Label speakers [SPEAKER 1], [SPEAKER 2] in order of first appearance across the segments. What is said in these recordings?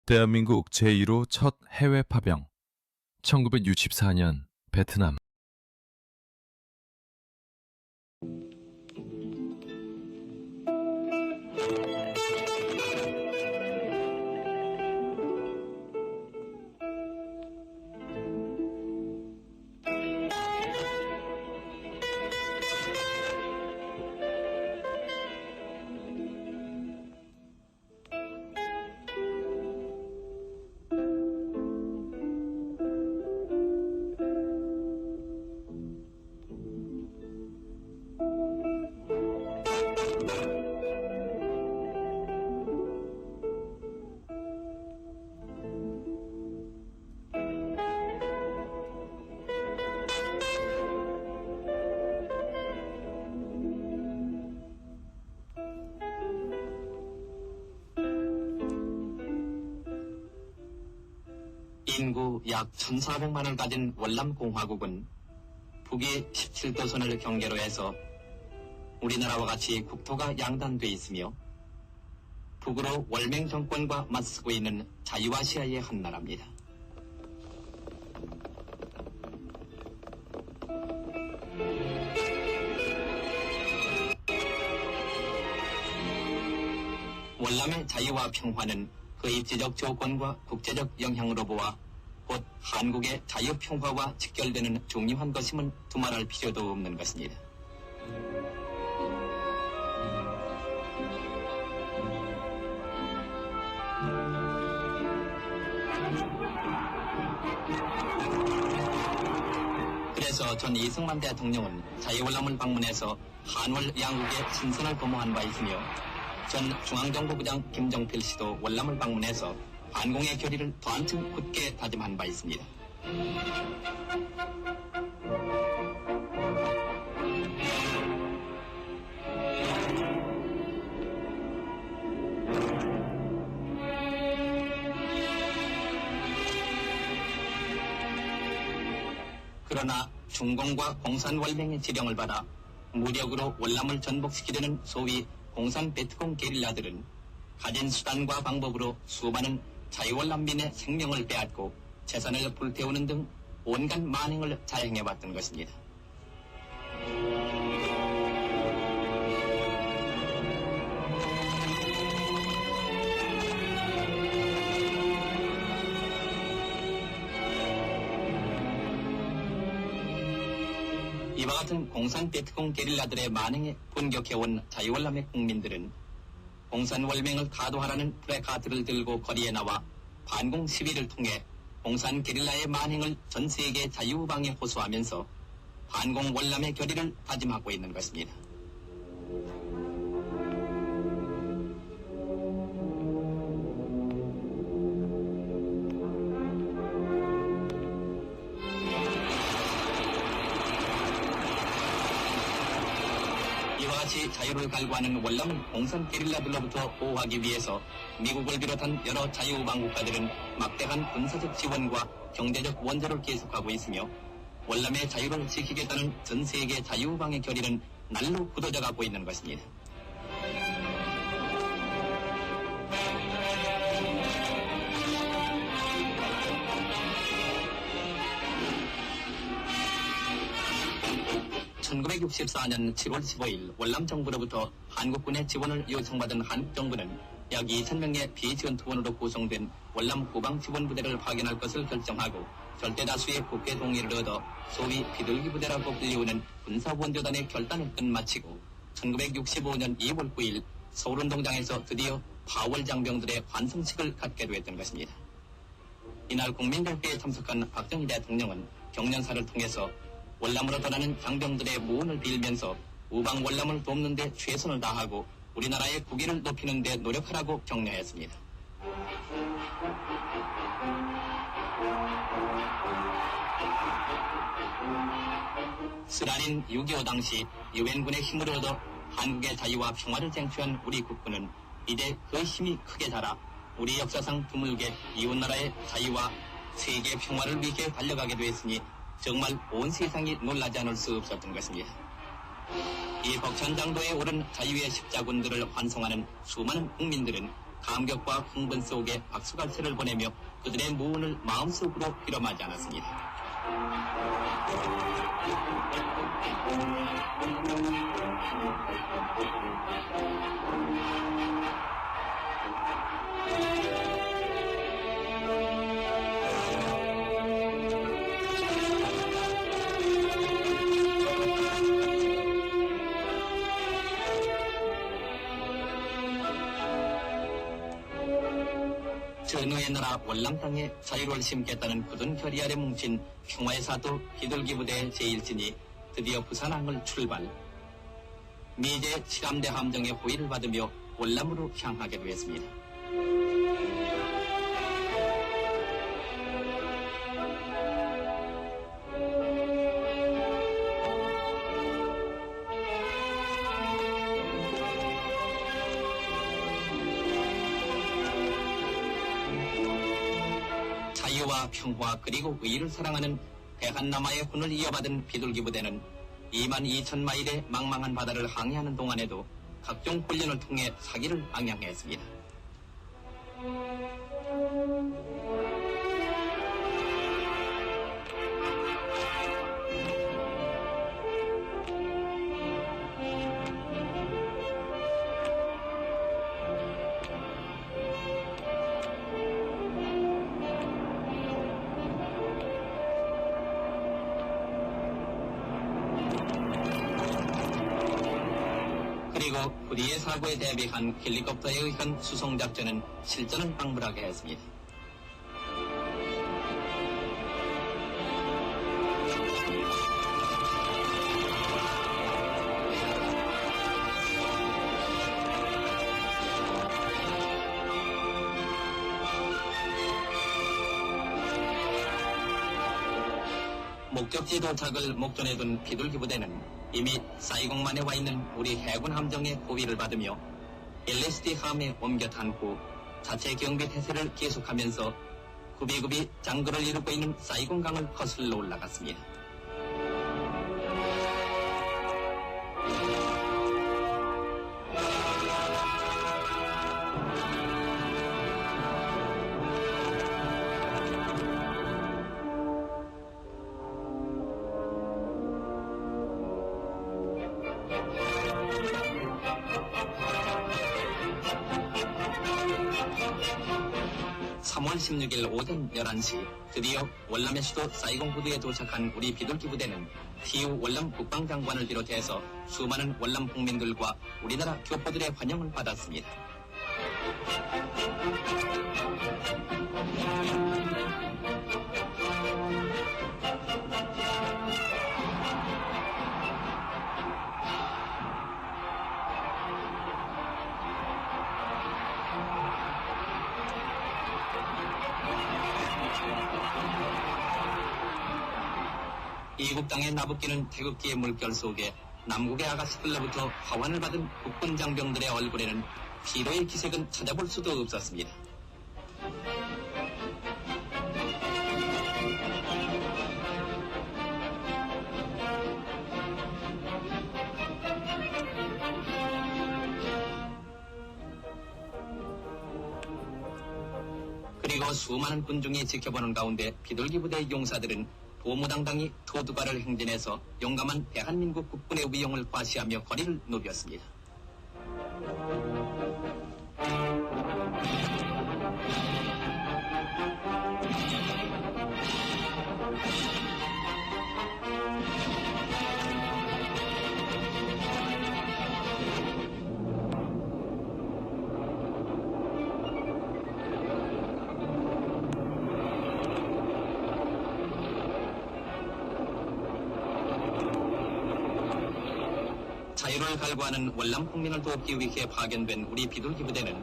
[SPEAKER 1] 대한민국 제1호 첫 해외 파병 1964년 베트남
[SPEAKER 2] 인구 약 1,400만을 가진 월남공화국은 북위 17도선을 경계로 해서 우리나라와 같이 국토가 양단돼 있으며 북으로 월맹 정권과 맞서고 있는 자유아시아의 한 나라입니다. 월남의 자유와 평화는 그 입지적 조건과 국제적 영향으로 보아 곧 한국의 자유평화와 직결되는 중요한 것임은 두말할 필요도 없는 것입니다. 그래서 전 이승만 대통령은 자유월남을 방문해서 한월 양국의 신선을 도모한 바 있으며 전 중앙정보부장 김정필 씨도 월남을 방문해서 반공의 결의를 더 한층 굳게 다짐한 바 있습니다. 그러나 중공과 공산월맹의 지령을 받아 무력으로 월남을 전복시키려는 소위 공산 베트콩 게릴라들은 가진 수단과 방법으로 수많은 자유월남민의 생명을 빼앗고 재산을 불태우는 등 온갖 만행을 자행해왔던 것입니다. 이와 같은 공산 베트콩 게릴라들의 만행에 분격해온 자유월남의 국민들은 공산월맹을 가도하라는 프레카드를 들고 거리에 나와 반공 시위를 통해 공산 게릴라의 만행을 전 세계 자유우방에 호소하면서 반공 월남의 결의를 다짐하고 있는 것입니다. 이와 같이 자유를 갈구하는 월남은 공산 게릴라들로부터 보호하기 위해서 미국을 비롯한 여러 자유우방 국가들은 막대한 군사적 지원과 경제적 원조를 계속하고 있으며 월남의 자유를 지키겠다는 전 세계 자유우방의 결의는 날로 굳어져 가고 있는 것입니다. (1964년 7월 15일) 월남 정부로부터 한국군의 지원을 요청받은 한국 정부는 약 2,000명의 비지원투원으로 구성된 월남 후방지원부대를 파견할 것을 결정하고 절대다수의 국회 동의를 얻어 소위 비둘기 부대라고 불리우는 군사원조단의 결단을 끝마치고 1965년 2월 9일 서울운동장에서 드디어 파월 장병들의 환송식을 갖게 되었던 것입니다. 이날 국민대회에 참석한 박정희 대통령은 경련사를 통해서 월남으로 떠나는 장병들의 무언을 빌면서 우방 월남을 돕는 데 최선을 다하고 우리나라의 국위를 높이는 데 노력하라고 격려했습니다. 스라린 6.25 당시 유엔군의 힘을 얻어 한국의 자유와 평화를 쟁취한 우리 국군은 이제 그 힘이 크게 자라 우리 역사상 드물게 이웃나라의 자유와 세계 평화를 위해 달려가게 되었으니 정말 온 세상이 놀라지 않을 수 없었던 것입니다. 이 벅찬 장도에 오른 자유의 십자군들을 환송하는 수많은 국민들은 감격과 흥분 속에 박수갈채를 보내며 그들의 무운을 마음속으로 빌어마지 않았습니다. 전후의 나라 월남 땅에 자유를 심겠다는 굳은 결의 아래 뭉친 평화의 사도 비둘기 부대의 제1진이 드디어 부산항을 출발. 미제 칠함대 함정의 호위를 받으며 월남으로 향하게 되었습니다. 자유와 평화 그리고 의를 사랑하는 대한남하의 훈을 이어받은 비둘기 부대는 22,000마일의 망망한 바다를 항해하는 동안에도 각종 훈련을 통해 사기를 ang양했습니다. 그리고 불의의 사고에 대비한 헬리콥터에 의한 수송작전은 실전을 방불하게 했습니다. 목적지 도착을 목전에 둔 비둘기 부대는 이미 사이공만에 와 있는 우리 해군 함정의 호위를 받으며 LSD 함에 옮겨 탄 후 자체 경비 태세를 계속하면서 구비구비 장거를 이루고 있는 사이공강을 거슬러 올라갔습니다. (3월 16일) 오전 11시 드디어 월남의 수도 사이공 부두에 도착한 우리 비둘기 부대는 TU 월남 국방장관을 비롯해서 수많은 월남 국민들과 우리나라 교포들의 환영을 받았습니다. 이국 땅의 나붓기는 태극기의 물결 속에 남국의 아가씨들로부터 하환을 받은 국군 장병들의 얼굴에는 피로의 기색은 찾아볼 수도 없었습니다. 그리고 수많은 군중이 지켜보는 가운데 비둘기 부대의 용사들은 도무당당히 토두가를 행진해서 용감한 대한민국 국군의 위용을 과시하며 거리를 누볐습니다. 자유를 갈구하는 월남 국민을 돕기 위해 파견된 우리 비둘기 부대는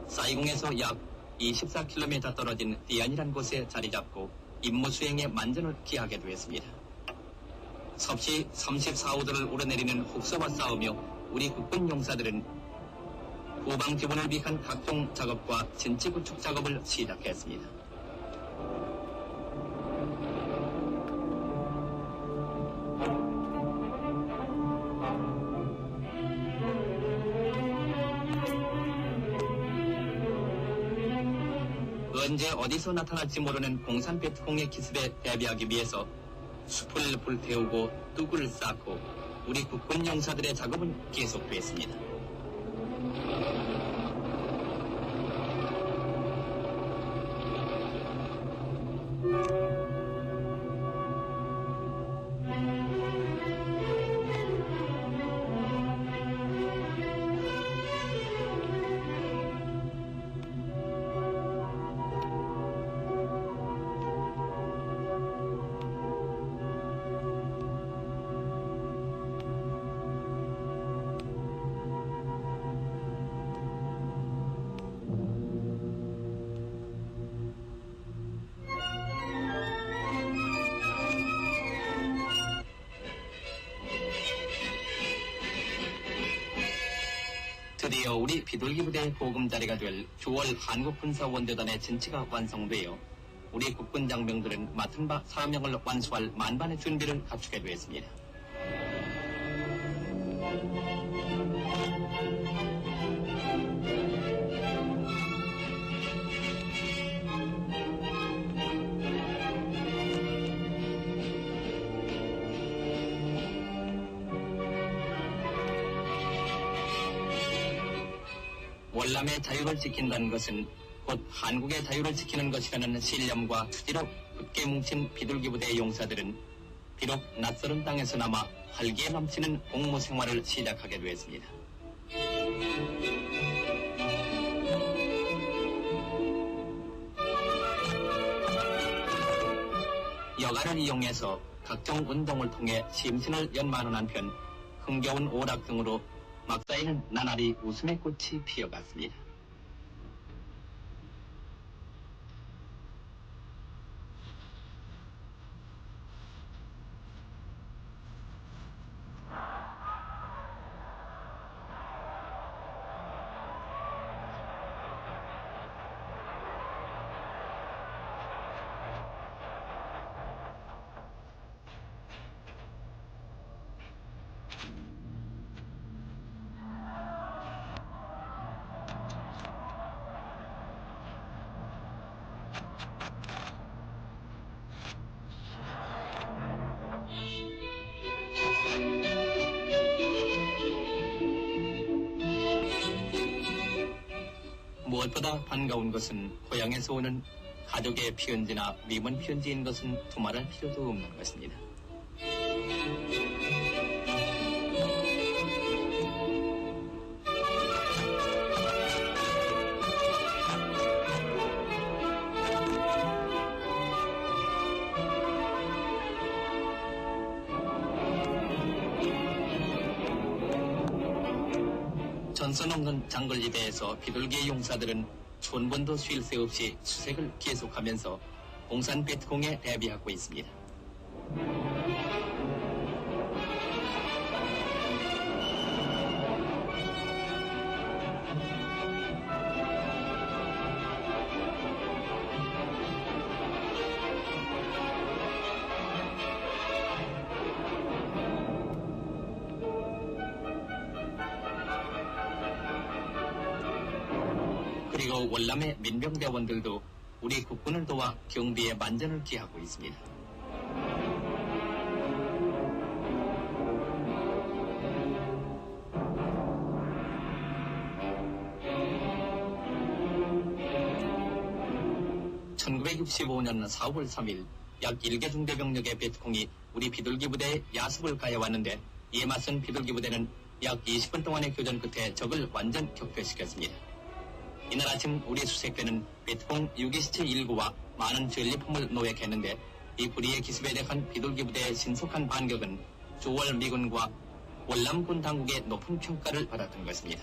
[SPEAKER 2] 사이공에서 약 24km 떨어진 디안이란 곳에 자리 잡고 임무 수행에 만전을 기하게 되었습니다. 섭씨 34호들을 오르내리는 혹서와 싸우며 우리 국군 용사들은 후방 지원을 위한 각종 작업과 진지 구축 작업을 시작했습니다. 어디서 나타날지 모르는 공산 베트콩의 기습에 대비하기 위해서 숲을 불태우고 뚝을 쌓고 우리 국군 용사들의 작업은 계속됐습니다. 드디어 우리 비둘기 부대의 보금자리가 될 9월 한국군사원대단의 진치가 완성되어 우리 국군 장병들은 맡은 바 사명을 완수할 만반의 준비를 갖추게 되었습니다. 월남의 자유를 지킨다는 것은 곧 한국의 자유를 지키는 것이라는 신념과 투지로 굳게 뭉친 비둘기 부대의 용사들은 비록 낯설은 땅에서나마 활기에 넘치는 복무 생활을 시작하게 되었습니다. 여가를 이용해서 각종 운동을 통해 심신을 연마하는 한편 흥겨운 오락 등으로 막사에는 나날이 웃음의 꽃이 피어갔습니다. 무엇보다 반가운 것은 고향에서 오는 가족의 편지나 미문 편지인 것은 두말할 필요도 없는 것입니다. 전선 없는 장거리대에서 비둘기 용사들은 촌번도 쉴 새 없이 수색을 계속하면서 공산 베트콩에 대비하고 있습니다. 그리고 월남의 민병대원들도 우리 국군을 도와 경비에 만전을 기하고 있습니다. (1965년 4월 3일) 약 1개 중대 병력의 베트콩이 우리 비둘기 부대에 야습을 가해왔는데 이에 맞선 비둘기 부대는 약 20분 동안의 교전 끝에 적을 완전 격퇴시켰습니다. 이날 아침 우리 수색대는 베트콩 유기시체 일구와 많은 전리품을 노획했는데 이 불의의 기습에 대한 비둘기 부대의 신속한 반격은 9월 미군과 월남군 당국의 높은 평가를 받았던 것입니다.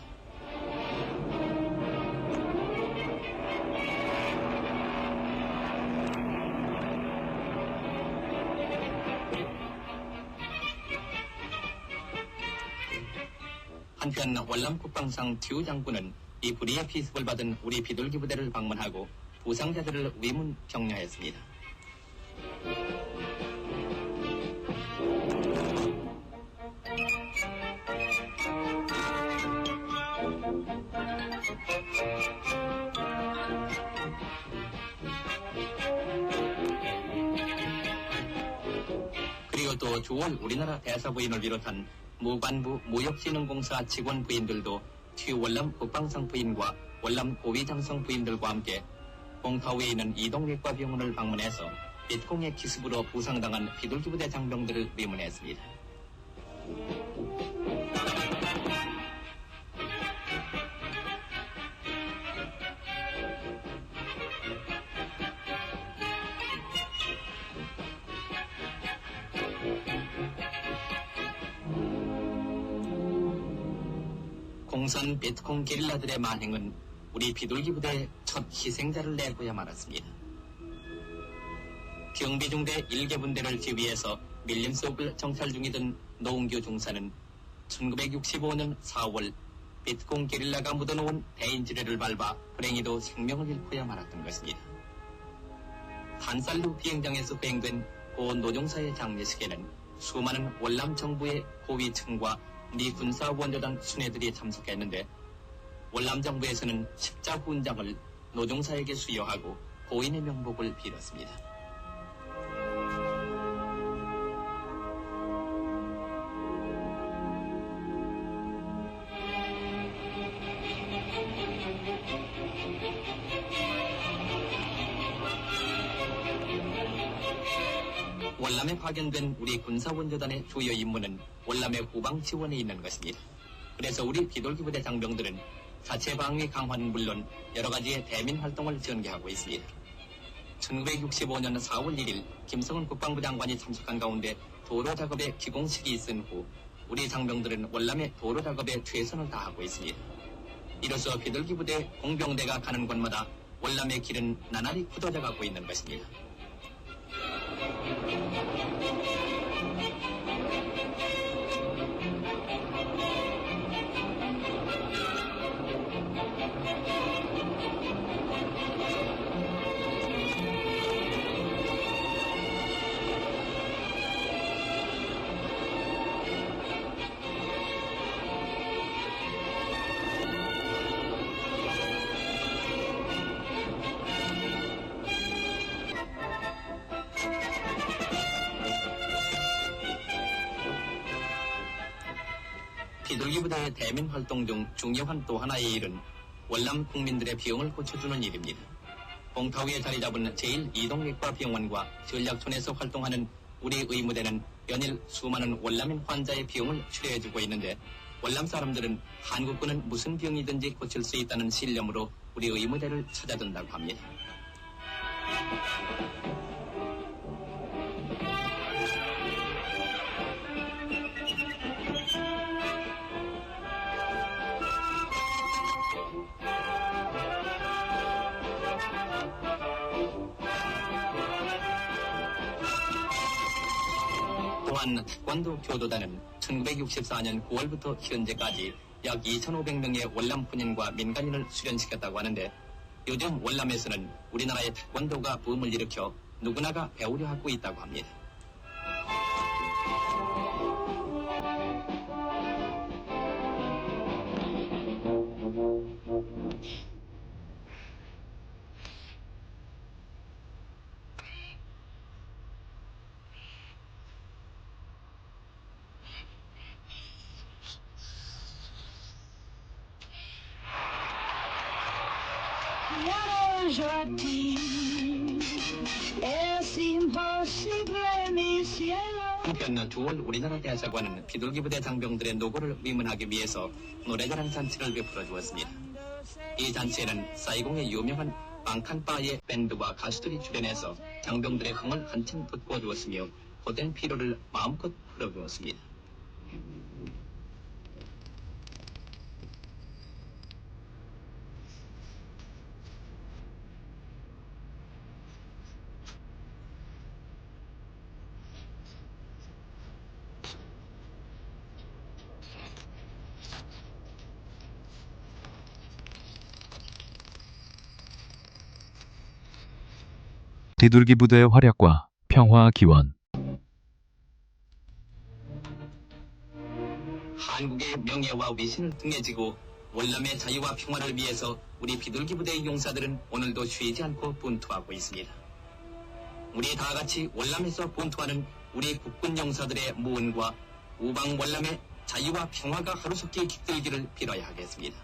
[SPEAKER 2] 한편 월남 국방상 듀 장군은 이 불의의 피습을 받은 우리 비둘기 부대를 방문하고 부상자들을 위문 격려했습니다. 또 주월 우리나라 대사부인을 비롯한 무관부 무역진흥공사 직원 부인들도 최월남 국방상 부인과 월남 고위장성 부인들과 함께 봉타우에 있는 이동외과 병원을 방문해서 빗공의 기습으로 부상당한 비둘기부대 장병들을 위문했습니다. 공산 빗콩 게릴라들의 만행은 우리 비둘기 부대의 첫 희생자를 내고야 말았습니다. 경비중대 1개 분대를 지휘해서 밀림 속을 정찰 중이던 노은교 중사는 1965년 4월 빗콩 게릴라가 묻어놓은 대인지뢰를 밟아 불행히도 생명을 잃고야 말았던 것입니다. 탄살루 비행장에서 수행된 고 노종사의 장례식에는 수많은 월남 정부의 고위층과 미 군사원조단 순회들이 참석했는데 월남 정부에서는 십자훈장을 노종사에게 수여하고 고인의 명복을 빌었습니다. 월남에 파견된 우리 군사원조단의 주요 임무는 월남의 후방 지원에 있는 것입니다. 그래서 우리 비둘기부대 장병들은 자체 방위 강화는 물론 여러 가지의 대민 활동을 전개하고 있습니다. 1965년 4월 1일 김성은 국방부 장관이 참석한 가운데 도로 작업에 기공식이 있은 후 우리 장병들은 월남의 도로 작업에 최선을 다하고 있습니다. 이로써 비둘기부대 공병대가 가는 곳마다 월남의 길은 나날이 굳어져 가고 있는 것입니다. 비둘기부대의 대민 활동 중 중요한 또 하나의 일은 월남 국민들의 병을 고쳐주는 일입니다. 봉타우에 자리 잡은 제1이동외과 병원과 전략촌에서 활동하는 우리 의무대는 연일 수많은 월남인 환자의 병을 치료해주고 있는데 월남 사람들은 한국군은 무슨 병이든지 고칠 수 있다는 신념으로 우리 의무대를 찾아든다고 합니다. 또한 태권도 교도단은 1964년 9월부터 현재까지 약 2,500명의 월남 군인과 민간인을 수련시켰다고 하는데 요즘 월남에서는 우리나라의 태권도가 붐을 일으켜 누구나가 배우려 하고 있다고 합니다. 한편 9월 우리나라 대사관은 비둘기부대 장병들의 노고를 위문하기 위해서 노래자랑 잔치를 베풀어 주었습니다. 이 잔치에는 사이공의 유명한 방칸바의 밴드와 가수들이 출연해서 장병들의 흥을 한층 돋구어 주었으며 고된 피로를 마음껏 풀어주었습니다.
[SPEAKER 1] 비둘기 부대의 활약과 평화 기원.
[SPEAKER 2] 한국의 명예와 위신을 등에 지고 월남의 자유와 평화를 위해서 우리 비둘기 부대의 용사들은 오늘도 쉬지 않고 분투하고 있습니다. 우리 다 같이 월남에서 본토하는 우리 국군 용사들의 무언과 우방 월남의 자유와 평화가 하루속히 깃들기를 빌어야 하겠습니다.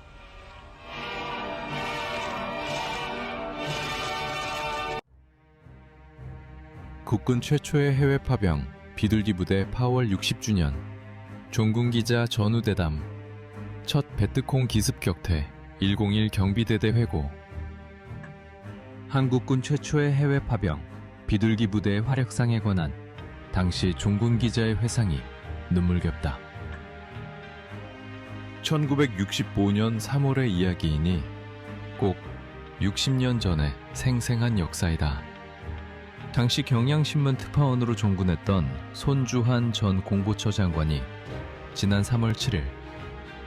[SPEAKER 1] 국군 최초의 해외 파병 비둘기 부대 파월 60주년 종군 기자 전우대담 첫 베트콩 기습 격퇴 101 경비대대 회고 한국군 최초의 해외 파병 비둘기 부대의 활약상에 관한 당시 종군 기자의 회상이 눈물겹다. 1965년 3월의 이야기이니 꼭 60년 전의 생생한 역사이다. 당시 경향신문 특파원으로 종군했던 손주한 전 공보처 장관이 지난 3월 7일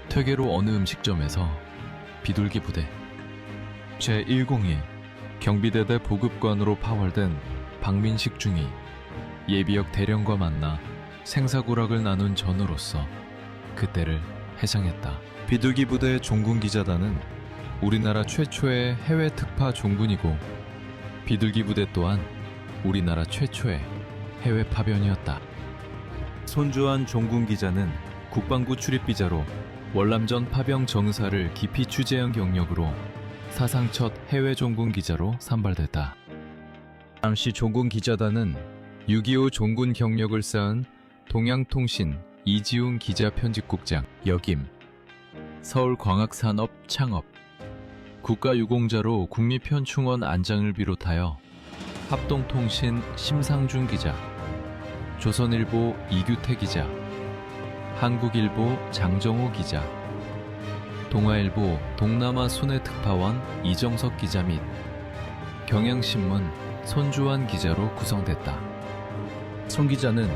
[SPEAKER 1] 퇴계로 어느 음식점에서 비둘기 부대 제102 경비대대 보급관으로 파월된 박민식 중위 예비역 대령과 만나 생사고락을 나눈 전우로서 그때를 해상했다. 비둘기 부대의 종군 기자단은 우리나라 최초의 해외 특파 종군이고 비둘기 부대 또한 우리나라 최초의 해외 파병이었다. 손주한 종군 기자는 국방부 출입기자로 월남전 파병 정사를 깊이 취재한 경력으로 사상 첫 해외 종군 기자로 선발됐다. 당시 종군 기자단은 6.25 종군 경력을 쌓은 동양통신 이지훈 기자 편집국장 역임, 서울광학산업 창업, 국가유공자로 국미편충원 안장을 비롯하여 합동통신 심상준 기자, 조선일보 이규태 기자, 한국일보 장정호 기자, 동아일보 동남아 순회 특파원 이정석 기자 및 경향신문 손주환 기자로 구성됐다. 손 기자는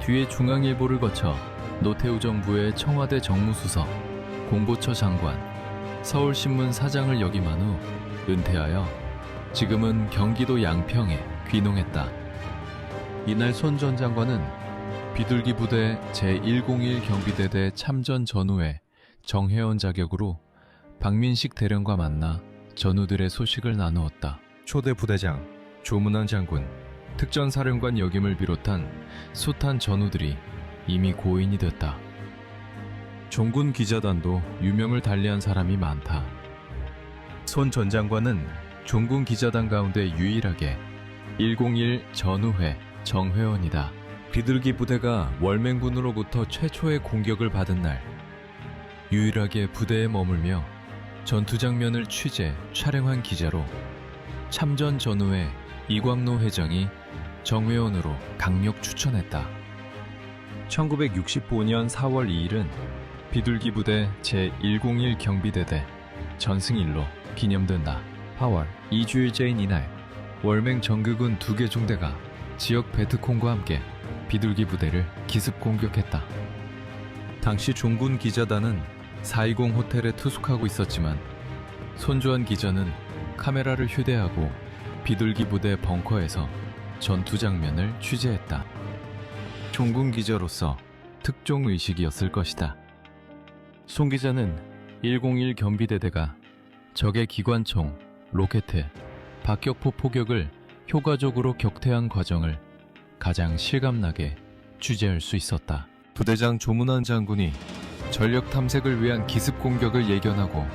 [SPEAKER 1] 뒤에 중앙일보를 거쳐 노태우 정부의 청와대 정무수석, 공보처 장관, 서울신문 사장을 역임한 후 은퇴하여 지금은 경기도 양평에 귀농했다. 이날 손 전 장관은 비둘기 부대 제101 경비대대 참전 전우회 정회원 자격으로 박민식 대령과 만나 전우들의 소식을 나누었다. 초대 부대장, 조문환 장군, 특전사령관 역임을 비롯한 숱한 전우들이 이미 고인이 됐다. 종군 기자단도 유명을 달리한 사람이 많다. 손 전 장관은 종군 기자단 가운데 유일하게 101 전우회 정회원이다. 비둘기 부대가 월맹군으로부터 최초의 공격을 받은 날 유일하게 부대에 머물며 전투 장면을 취재, 촬영한 기자로 참전 전후에 이광로 회장이 정회원으로 강력 추천했다. 1965년 4월 2일은 비둘기 부대 제101 경비대대 전승일로 기념된다. 8월 2주일째인 이날 월맹 정규군 2개 중대가 지역 베트콩과 함께 비둘기 부대를 기습 공격했다. 당시 종군 기자단은 420 호텔에 투숙하고 있었지만 손주환 기자는 카메라를 휴대하고 비둘기 부대 벙커에서 전투 장면을 취재했다. 종군 기자로서 특종의식이었을 것이다. 손 기자는 101 경비대대가 적의 기관총, 로켓, 박격포 포격을 효과적으로 격퇴한 과정을 가장 실감나게 취재할 수 있었다. 부대장 조문환 장군이 전력 탐색을 위한 기습 공격을 예견하고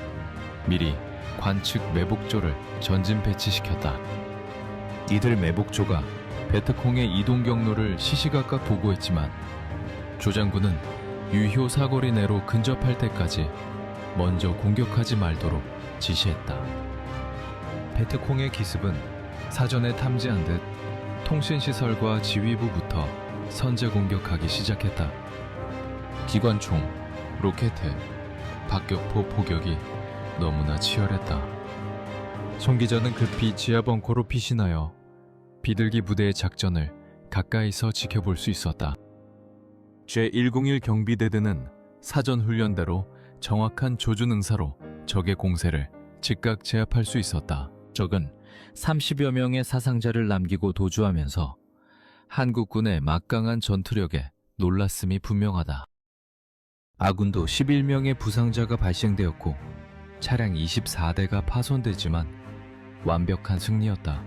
[SPEAKER 1] 미리 관측 매복조를 전진 배치시켰다. 이들 매복조가 베트콩의 이동 경로를 시시각각 보고했지만 조 장군은 유효 사거리 내로 근접할 때까지 먼저 공격하지 말도록 지시했다. 베트콩의 기습은 사전에 탐지한 듯 통신시설과 지휘부부터 선제 공격하기 시작했다. 기관총, 로켓, 박격포 포격이 너무나 치열했다. 손 기자는 급히 지하 벙커로 피신하여 비둘기 부대의 작전을 가까이서 지켜볼 수 있었다. 제101 경비대대는 사전 훈련대로 정확한 조준 응사로 적의 공세를 즉각 제압할 수 있었다. 적은 30여 명의 사상자를 남기고 도주하면서 한국군의 막강한 전투력에 놀랐음이 분명하다. 아군도 11명의 부상자가 발생되었고 차량 24대가 파손되지만 완벽한 승리였다.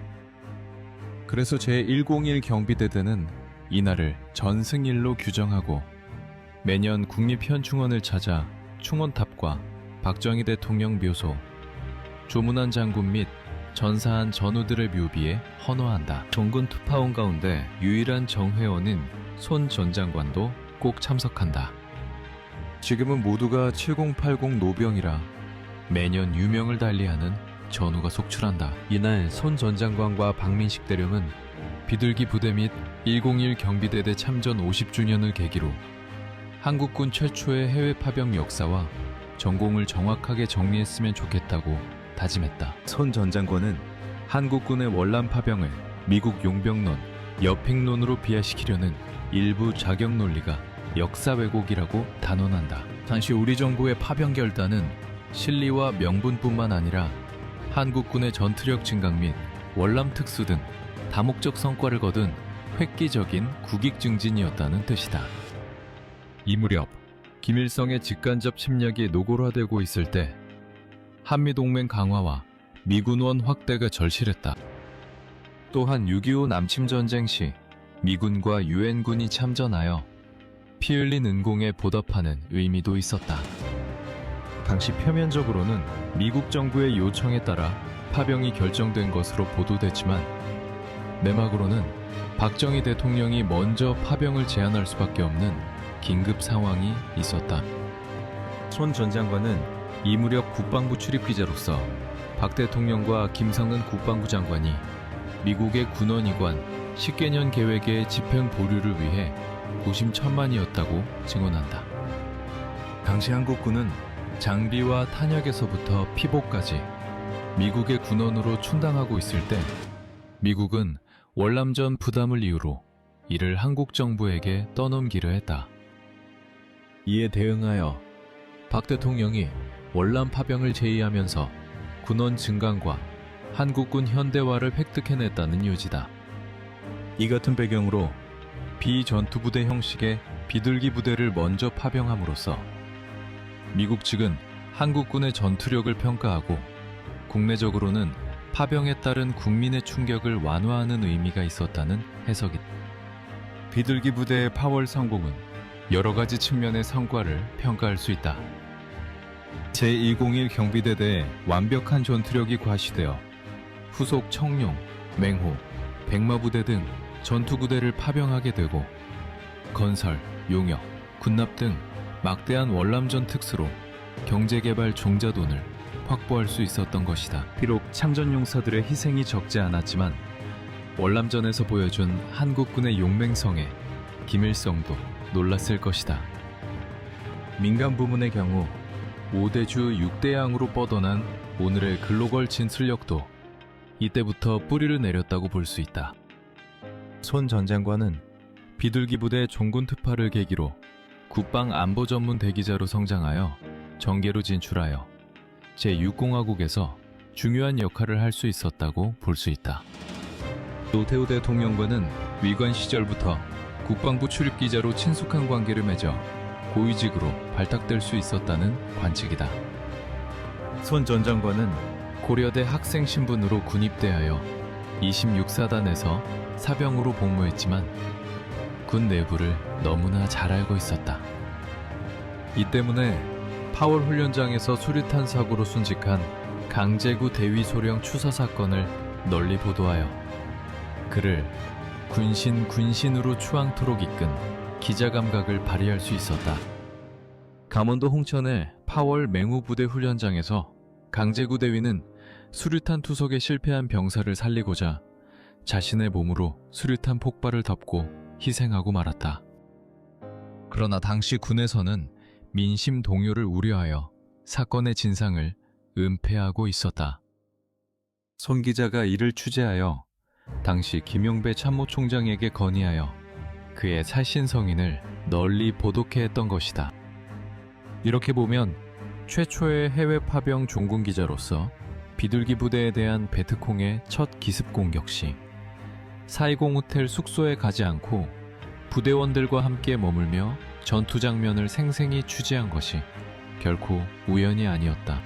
[SPEAKER 1] 그래서 제101 경비대대는 이날을 전승일로 규정하고 매년 국립현충원을 찾아 충원탑과 박정희 대통령 묘소, 조문환 장군 및 전사한 전우들의 묘비에 헌화한다. 종군 투파원 가운데 유일한 정회원인 손 전 장관도 꼭 참석한다. 지금은 모두가 7080 노병이라 매년 유명을 달리하는 전우가 속출한다. 이날 손 전 장관과 박민식 대령은 비둘기 부대 및 101 경비대대 참전 50주년을 계기로 한국군 최초의 해외 파병 역사와 전공을 정확하게 정리했으면 좋겠다고 다짐했다. 손 전 장관은 한국군의 월남 파병을 미국 용병론, 여핑론으로 비하시키려는 일부 자격 논리가 역사 왜곡이라고 단언한다. 당시 우리 정부의 파병 결단은 실리와 명분뿐만 아니라 한국군의 전투력 증강 및 월남 특수 등 다목적 성과를 거둔 획기적인 국익 증진이었다는 뜻이다. 이 무렵 김일성의 직간접 침략이 노골화되고 있을 때 한미동맹 강화와 미군원 확대가 절실했다. 또한 6.25 남침전쟁 시 미군과 유엔군이 참전하여 피 흘린 은공에 보답하는 의미도 있었다. 당시 표면적으로는 미국 정부의 요청에 따라 파병이 결정된 것으로 보도됐지만 내막으로는 박정희 대통령이 먼저 파병을 제안할 수밖에 없는 긴급 상황이 있었다. 손 전 장관은 이 무렵 국방부 출입기자로서 박 대통령과 김성은 국방부 장관이 미국의 군원이관 10개년 계획의 집행 보류를 위해 고심천만이었다고 증언한다. 당시 한국군은 장비와 탄약에서부터 피복까지 미국의 군원으로 충당하고 있을 때 미국은 월남전 부담을 이유로 이를 한국 정부에게 떠넘기려 했다. 이에 대응하여 박 대통령이 월남 파병을 제의하면서 군원 증강과 한국군 현대화를 획득해냈다는 요지다. 이 같은 배경으로 비전투부대 형식의 비둘기 부대를 먼저 파병함으로써 미국 측은 한국군의 전투력을 평가하고 국내적으로는 파병에 따른 국민의 충격을 완화하는 의미가 있었다는 해석이다. 비둘기 부대의 파월 성공은 여러 가지 측면의 성과를 평가할 수 있다. 제101 경비대대의 완벽한 전투력이 과시되어 후속 청룡, 맹호, 백마부대 등 전투부대를 파병하게 되고 건설, 용역, 군납 등 막대한 월남전 특수로 경제개발 종자돈을 확보할 수 있었던 것이다. 비록 참전용사들의 희생이 적지 않았지만 월남전에서 보여준 한국군의 용맹성에 김일성도 놀랐을 것이다. 민간 부문의 경우 5대주 6대양으로 뻗어난 오늘의 글로벌 진출력도 이때부터 뿌리를 내렸다고 볼 수 있다. 손 전 장관은 비둘기 부대 종군 특파를 계기로 국방 안보 전문 대기자로 성장하여 정계로 진출하여 제6공화국에서 중요한 역할을 할 수 있었다고 볼 수 있다. 노태우 대통령과는 위관 시절부터 국방부 출입기자로 친숙한 관계를 맺어 고위직으로 발탁될 수 있었다는 관측이다. 손 전 장관은 고려대 학생 신분으로 군입대하여 26사단에서 사병으로 복무했지만 군 내부를 너무나 잘 알고 있었다. 이 때문에 파월 훈련장에서 수류탄 사고로 순직한 강제구 대위 소령 추사 사건을 널리 보도하여 그를 군신으로 추앙토록 이끈 기자 감각을 발휘할 수 있었다. 강원도 홍천의 파월 맹우부대 훈련장에서 강제구 대위는 수류탄 투석에 실패한 병사를 살리고자 자신의 몸으로 수류탄 폭발을 덮고 희생하고 말았다. 그러나 당시 군에서는 민심 동요를 우려하여 사건의 진상을 은폐하고 있었다. 손 기자가 이를 취재하여 당시 김용배 참모총장에게 건의하여 그의 살신성인을 널리 보도케 했던 것이다. 이렇게 보면 최초의 해외 파병 종군 기자로서 비둘기 부대에 대한 베트콩의 첫 기습 공격 시 420 호텔 숙소에 가지 않고 부대원들과 함께 머물며 전투 장면을 생생히 취재한 것이 결코 우연이 아니었다.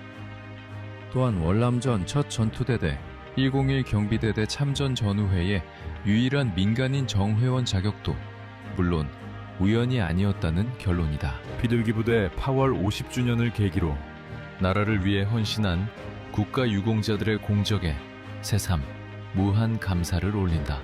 [SPEAKER 1] 또한 월남전 첫 전투대대 101 경비대대 참전 전후회에 유일한 민간인 정회원 자격도 물론 우연이 아니었다는 결론이다.
[SPEAKER 3] 비둘기 부대 파월 50주년을 계기로
[SPEAKER 1] 나라를 위해 헌신한 국가 유공자들의 공적에 새삼 무한 감사를 올린다.